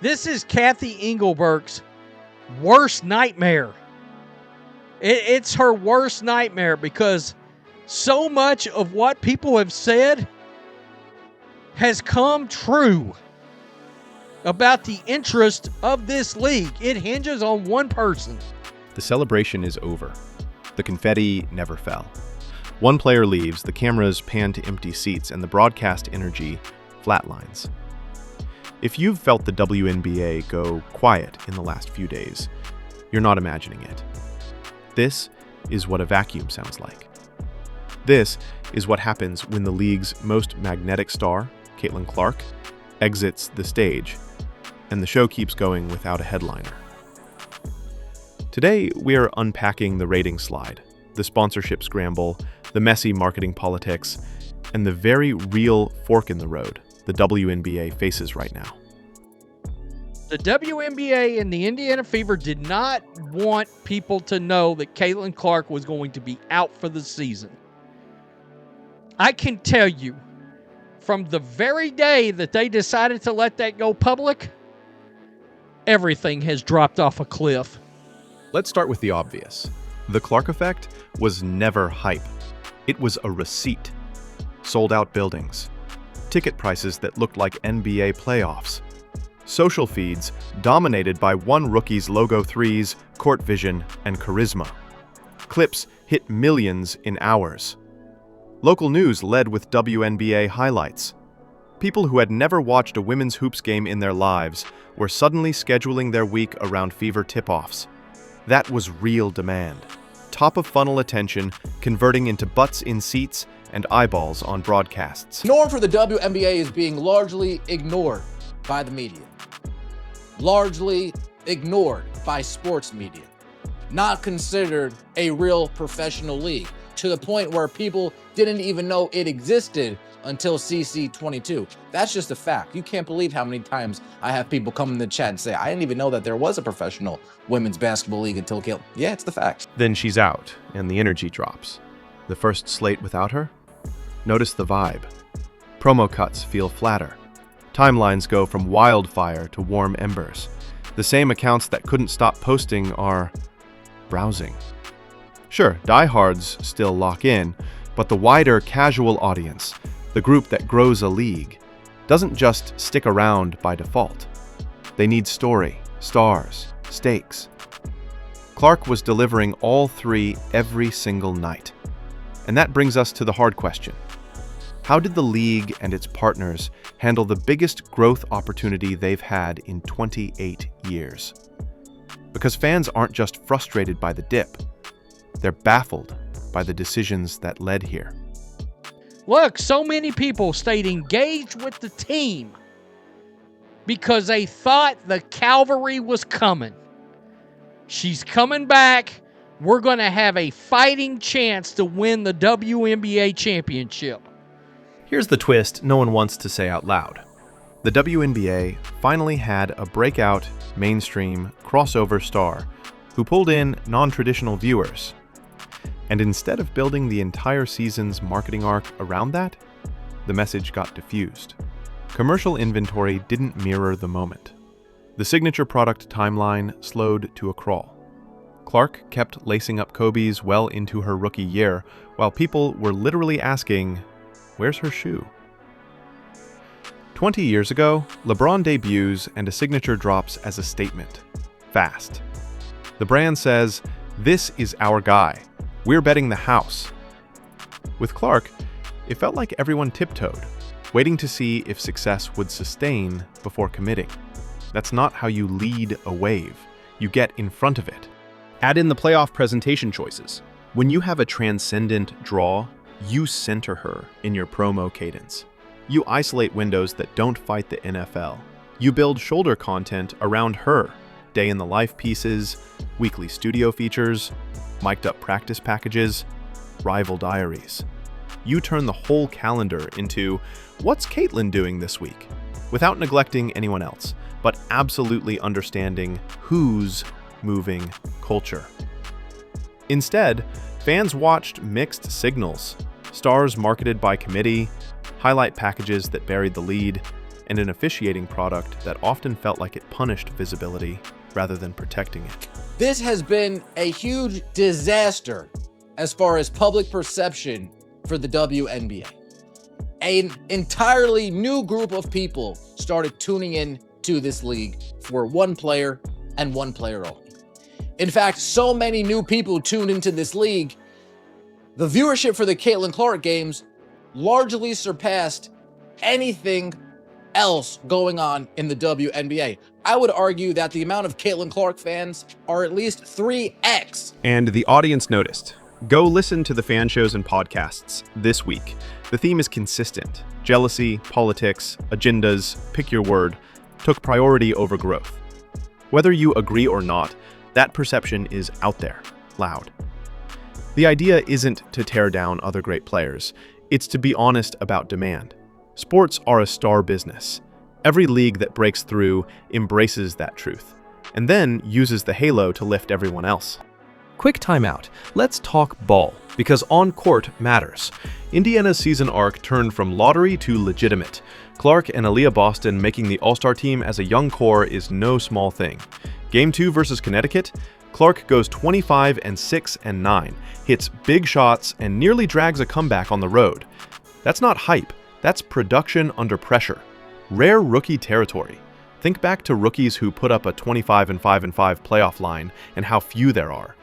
This is Kathy Engelberg's worst nightmare. It's her worst nightmare because so much of what people have said has come true about the interest of this league. It hinges on one person. The celebration is over. The confetti never fell. One player leaves, the cameras pan to empty seats, and the broadcast energy flatlines. If you've felt the WNBA go quiet in the last few days, you're not imagining it. This is what a vacuum sounds like. This is what happens when the league's most magnetic star, Caitlin Clark, exits the stage, and the show keeps going without a headliner. Today, we are unpacking the ratings slide, the sponsorship scramble, the messy marketing politics, and the very real fork in the road the WNBA faces right now. The WNBA and the Indiana Fever did not want people to know that Caitlin Clark was going to be out for the season. I can tell you, from the very day that they decided to let that go public, everything has dropped off a cliff. Let's start with the obvious. The Clark effect was never hype. It was a receipt. Sold-out buildings. Ticket prices that looked like NBA playoffs. Social feeds dominated by one rookie's logo threes, court vision, and charisma. Clips hit millions in hours. Local news led with WNBA highlights. People who had never watched a women's hoops game in their lives were suddenly scheduling their week around Fever tip-offs. That was real demand. Top-of-funnel attention converting into butts in seats and eyeballs on broadcasts. Norm for the WNBA is being largely ignored by the media. Largely ignored by sports media. Not considered a real professional league, to the point where people didn't even know it existed until CC22. That's just a fact. You can't believe how many times I have people come in the chat and say, I didn't even know that there was a professional women's basketball league until Caitlin. Yeah, it's the fact. Then she's out, and the energy drops. The first slate without her? Notice the vibe. Promo cuts feel flatter. Timelines go from wildfire to warm embers. The same accounts that couldn't stop posting are browsing. Sure, diehards still lock in, but the wider casual audience, the group that grows a league, doesn't just stick around by default. They need story, stars, stakes. Clark was delivering all three every single night. And that brings us to the hard question. How did the league and its partners handle the biggest growth opportunity they've had in 28 years? Because fans aren't just frustrated by the dip. They're baffled by the decisions that led here. Look, so many people stayed engaged with the team because they thought the cavalry was coming. She's coming back. We're going to have a fighting chance to win the WNBA championship. Here's the twist no one wants to say out loud. The WNBA finally had a breakout, mainstream, crossover star who pulled in non-traditional viewers. And instead of building the entire season's marketing arc around that, the message got diffused. Commercial inventory didn't mirror the moment. The signature product timeline slowed to a crawl. Clark kept lacing up Kobe's well into her rookie year, while people were literally asking, where's her shoe? 20 years ago, LeBron debuts and a signature drops as a statement. Fast. The brand says, this is our guy. We're betting the house. With Clark, it felt like everyone tiptoed, waiting to see if success would sustain before committing. That's not how you lead a wave. You get in front of it. Add in the playoff presentation choices. When you have a transcendent draw, you center her in your promo cadence. You isolate windows that don't fight the NFL. You build shoulder content around her, day in the life pieces, weekly studio features, mic'd up practice packages, rival diaries. You turn the whole calendar into, what's Caitlin doing this week? Without neglecting anyone else, but absolutely understanding who's moving culture. Instead, fans watched mixed signals, stars marketed by committee, highlight packages that buried the lead, and an officiating product that often felt like it punished visibility rather than protecting it. This has been a huge disaster as far as public perception for the WNBA. An entirely new group of people started tuning in to this league for one player and one player only. In fact, so many new people tuned into this league, the viewership for the Caitlin Clark games largely surpassed anything else going on in the WNBA. I would argue that the amount of Caitlin Clark fans are at least 3x. And the audience noticed. Go listen to the fan shows and podcasts this week. The theme is consistent. Jealousy, politics, agendas, pick your word, took priority over growth. Whether you agree or not, that perception is out there, loud. The idea isn't to tear down other great players. It's to be honest about demand. Sports are a star business. Every league that breaks through embraces that truth, and then uses the halo to lift everyone else. Quick timeout. Let's talk ball, because on-court matters. Indiana's season arc turned from lottery to legitimate. Clark and Aaliyah Boston making the All-Star team as a young core is no small thing. Game 2 versus Connecticut, Clark goes 25-6-9, hits big shots, and nearly drags a comeback on the road. That's not hype, that's production under pressure. Rare rookie territory. Think back to rookies who put up a 25-5-5 playoff line and how few there are.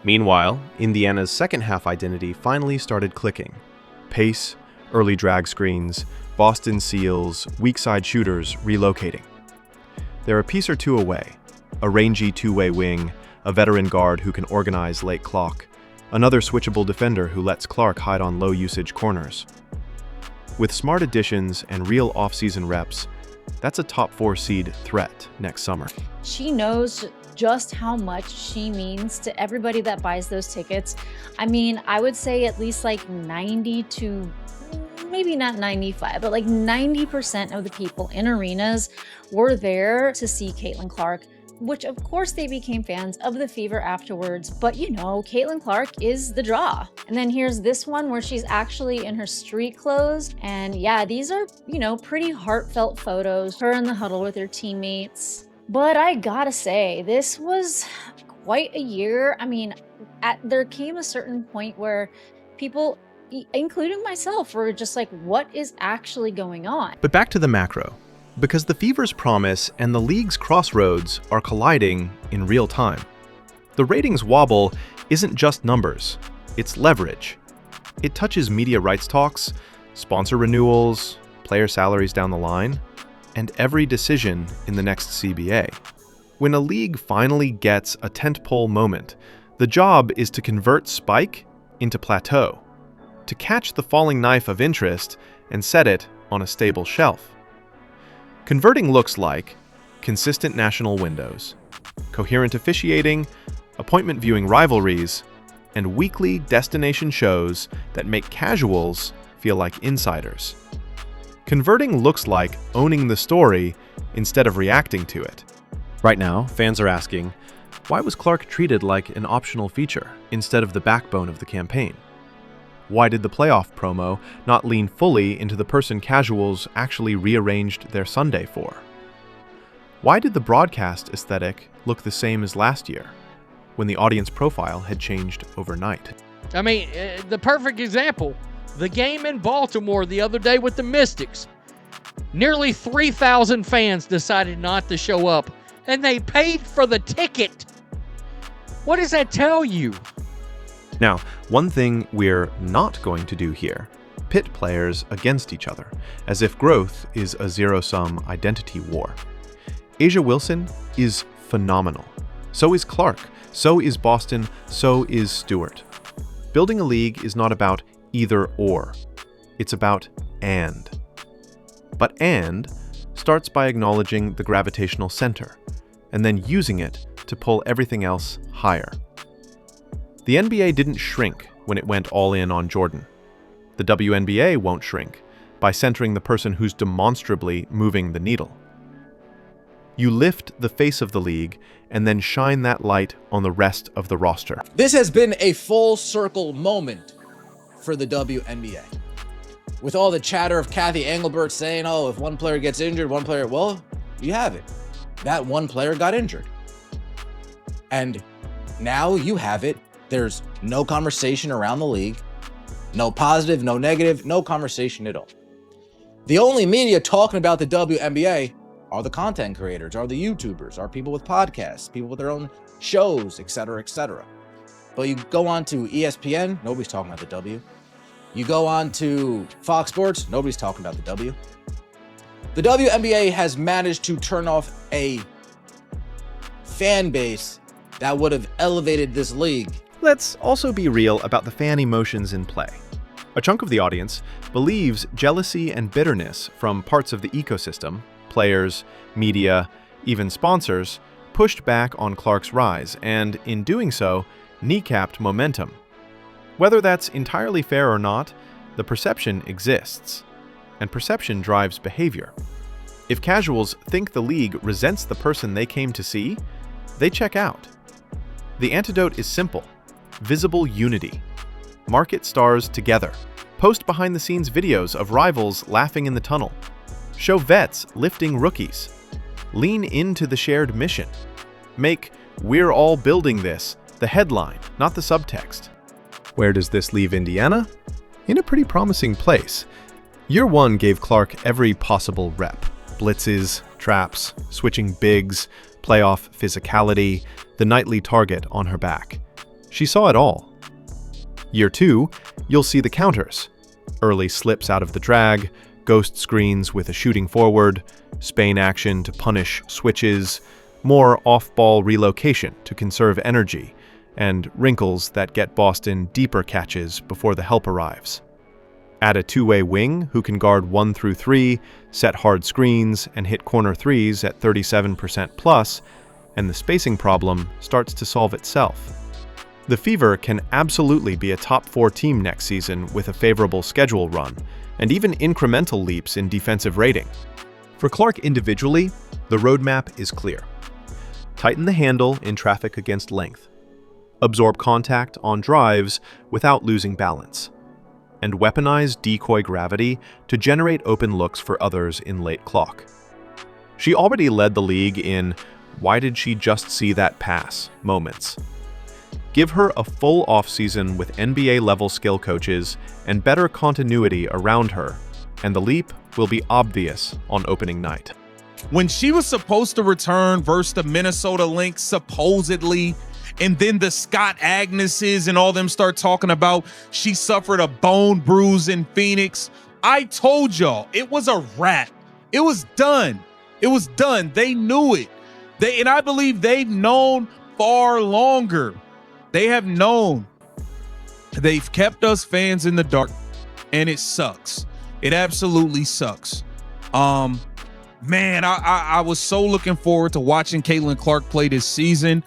Meanwhile, Indiana's second-half identity finally started clicking. Pace, early drag screens, Boston seals, weak-side shooters relocating. They're a piece or two away. A rangy two-way wing, a veteran guard who can organize late clock, another switchable defender who lets Clark hide on low-usage corners. With smart additions and real off-season reps, that's a top 4 seed threat next summer. She knows just how much she means to everybody that buys those tickets. I mean, I would say at least like 90 to maybe not 95, but like 90% of the people in arenas were there to see Caitlin Clark, which of course they became fans of the Fever afterwards. But you know, Caitlin Clark is the draw. And then here's this one where she's actually in her street clothes. And yeah, these are, you know, pretty heartfelt photos, her in the huddle with her teammates. But I gotta say, this was quite a year. I mean, there came a certain point where people, including myself, were just like, what is actually going on? But back to the macro. Because the Fever's promise and the league's crossroads are colliding in real time. The ratings wobble isn't just numbers, it's leverage. It touches media rights talks, sponsor renewals, player salaries down the line, and every decision in the next CBA. When a league finally gets a tentpole moment, the job is to convert spike into plateau, to catch the falling knife of interest and set it on a stable shelf. Converting looks like consistent national windows, coherent officiating, appointment viewing rivalries, and weekly destination shows that make casuals feel like insiders. Converting looks like owning the story instead of reacting to it. Right now, fans are asking, why was Clark treated like an optional feature instead of the backbone of the campaign? Why did the playoff promo not lean fully into the person casuals actually rearranged their Sunday for? Why did the broadcast aesthetic look the same as last year, when the audience profile had changed overnight? I mean, the perfect example, the game in Baltimore the other day with the Mystics. Nearly 3,000 fans decided not to show up, and they paid for the ticket. What does that tell you? Now, one thing we're not going to do here, pit players against each other, as if growth is a zero-sum identity war. A'ja Wilson is phenomenal. So is Clark, so is Boston, so is Stewart. Building a league is not about either or. It's about and. But and starts by acknowledging the gravitational center, and then using it to pull everything else higher. The NBA didn't shrink when it went all in on Jordan. The WNBA won't shrink by centering the person who's demonstrably moving the needle. You lift the face of the league and then shine that light on the rest of the roster. This has been a full circle moment for the WNBA. with all the chatter of Kathy Engelbert saying, oh, if one player gets injured, one player, well, you have it. That one player got injured. And now you have it. There's no conversation around the league. No positive, no negative, no conversation at all. The only media talking about the WNBA are the content creators, are the YouTubers, are people with podcasts, people with their own shows, etc., etc. But you go on to ESPN, nobody's talking about the W. You go on to Fox Sports, nobody's talking about the W. The WNBA has managed to turn off a fan base that would have elevated this league. Let's also be real about the fan emotions in play. A chunk of the audience believes jealousy and bitterness from parts of the ecosystem, players, media, even sponsors, pushed back on Clark's rise and, in doing so, kneecapped momentum. Whether that's entirely fair or not, the perception exists, and perception drives behavior. If casuals think the league resents the person they came to see, they check out. The antidote is simple: visible unity. Market stars together. Post behind-the-scenes videos of rivals laughing in the tunnel. Show vets lifting rookies. Lean into the shared mission. Make "we're all building this" the headline, not the subtext. Where does this leave Indiana? In a pretty promising place. Year 1 gave Clark every possible rep. Blitzes, traps, switching bigs, playoff physicality, the nightly target on her back. She saw it all. Year 2, you'll see the counters. Early slips out of the drag, ghost screens with a shooting forward, Spain action to punish switches, more off-ball relocation to conserve energy, and wrinkles that get Boston deeper catches before the help arrives. Add a two-way wing who can guard 1 through 3, set hard screens, and hit corner threes at 37% plus, and the spacing problem starts to solve itself. The Fever can absolutely be a top 4 team next season with a favorable schedule run, and even incremental leaps in defensive rating. For Clark individually, the roadmap is clear. Tighten the handle in traffic against length. Absorb contact on drives without losing balance. And weaponize decoy gravity to generate open looks for others in late clock. She already led the league in "why did she just see that pass" moments. Give her a full offseason with NBA-level skill coaches and better continuity around her, and the leap will be obvious on opening night. When she was supposed to return versus the Minnesota Lynx, supposedly, and then the Scott Agneses and all them start talking about she suffered a bone bruise in Phoenix, I told y'all it was a wrap. It was done. It was done. They knew it. And I believe they've known far longer. They have known. They've kept us fans in the dark, and it sucks. It absolutely sucks. Man, I was so looking forward to watching Caitlin Clark play this season.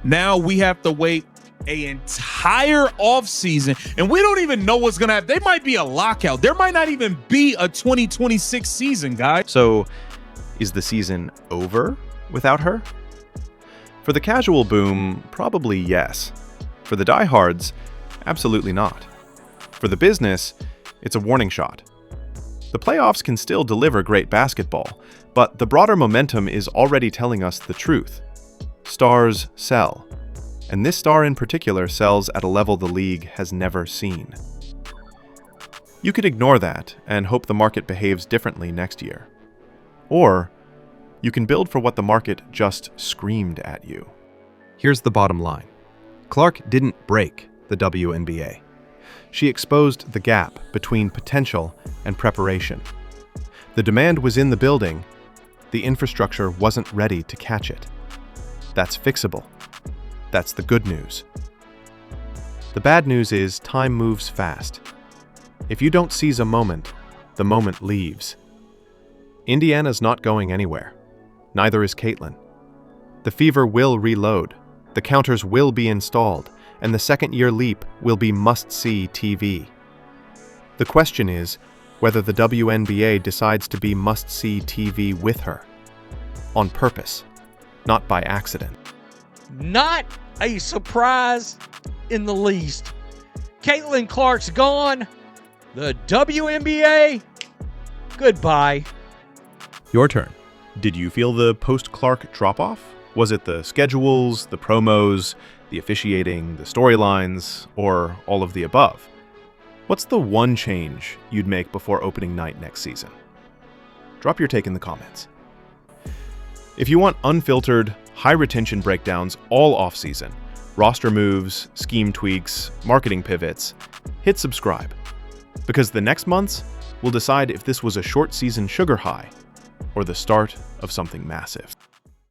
Now we have to wait an entire offseason, and we don't even know what's going to happen. There might be a lockout. There might not even be a 2026 season, guys. So, is the season over without her? For the casual boom, probably yes. For the diehards, absolutely not. For the business, it's a warning shot. The playoffs can still deliver great basketball, but the broader momentum is already telling us the truth. Stars sell, and this star in particular sells at a level the league has never seen. You could ignore that and hope the market behaves differently next year. Or you can build for what the market just screamed at you. Here's the bottom line. Clark didn't break the WNBA. She exposed the gap between potential and preparation. The demand was in the building. The infrastructure wasn't ready to catch it. That's fixable. That's the good news. The bad news is time moves fast. If you don't seize a moment, the moment leaves. Indiana's not going anywhere. Neither is Caitlin. The Fever will reload. The counters will be installed, and the second-year leap will be must-see TV. The question is whether the WNBA decides to be must-see TV with her. On purpose, not by accident. Not a surprise in the least. Caitlin Clark's gone. The WNBA, goodbye. Your turn. Did you feel the post-Clark drop-off? Was it the schedules, the promos, the officiating, the storylines, or all of the above? What's the one change you'd make before opening night next season? Drop your take in the comments. If you want unfiltered, high-retention breakdowns all off-season, roster moves, scheme tweaks, marketing pivots, hit subscribe. Because the next months will decide if this was a short season sugar high or the start of something massive.